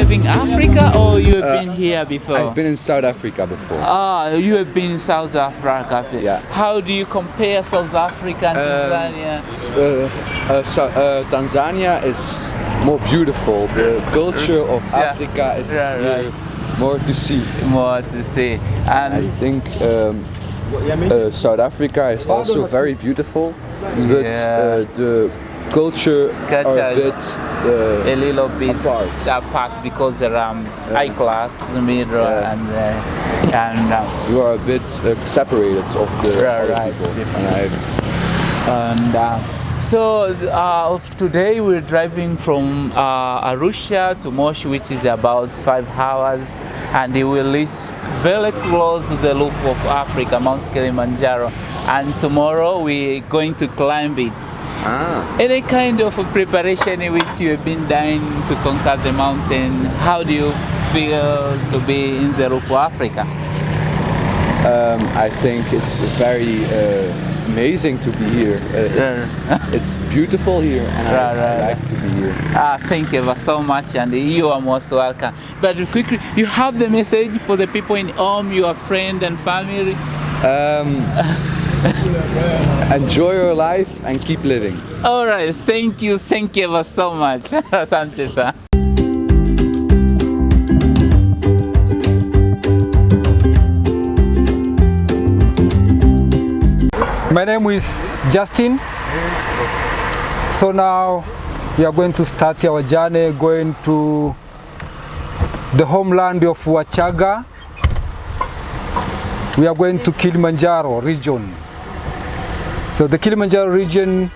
driving Africa or you have been here before? I've been in South Africa before. Ah, you have been in South Africa. Yeah. How do you compare South Africa and Tanzania? Tanzania is more beautiful. The culture of Africa is more to see. More to see. And I think South Africa is also very beautiful, but the culture are a little bit apart because there are high class, middle, and you are a bit separated of the other people. So today we're driving from Arusha to Moshi, which is about 5 hours, and we will reach very close to the roof of Africa, Mount Kilimanjaro, and tomorrow we're going to climb it. Any kind of preparation in which you have been doing to conquer the mountain? How do you feel to be in the roof of Africa? I think it's very amazing to be here. It's beautiful here, and I like to be here. Thank you so much, and you are most welcome. But quickly, you have the message for the people in home, your friend and family? Enjoy your life and keep living. All right, thank you so much. Asante sana. My name is Justin. So now we are going to start our journey going to the homeland of Wachaga. We are going to Kilimanjaro region. So the Kilimanjaro region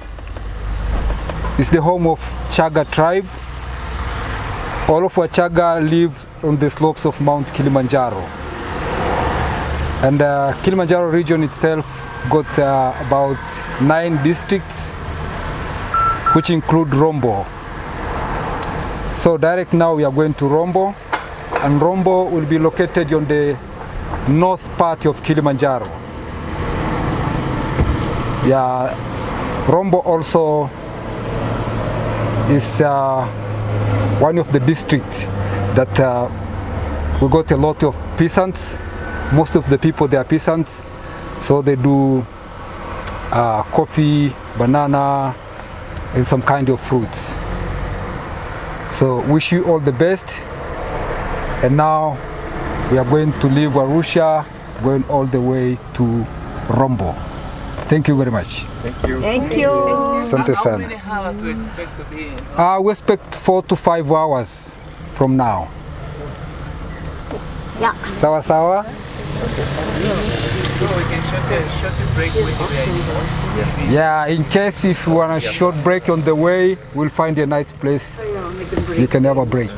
is the home of Chaga tribe. All of Wachaga live on the slopes of Mount Kilimanjaro. And the Kilimanjaro region itself got about 9 districts, which include Rombo. So direct now we are going to Rombo, and Rombo will be located on the north part of Kilimanjaro. Yeah, Rombo also is one of the districts that we got a lot of peasants. Most of the people, they are peasants. So they do coffee, banana, and some kind of fruits. So wish you all the best. And now we are going to leave Arusha, going all the way to Rombo. Thank you very much. Thank you. Thank you. Asante How sana. many hours do you expect to be in? We expect 4 to 5 hours from now. Yeah. Sawa sawa. So we can short a break when we are Yeah, in case if you want a short break on the way, we'll find a nice place you can have a break.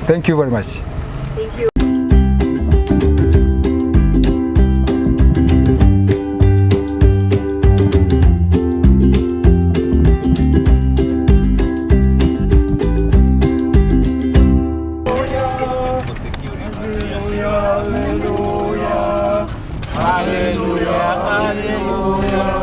Thank you very much. Thank you. Hallelujah, hallelujah.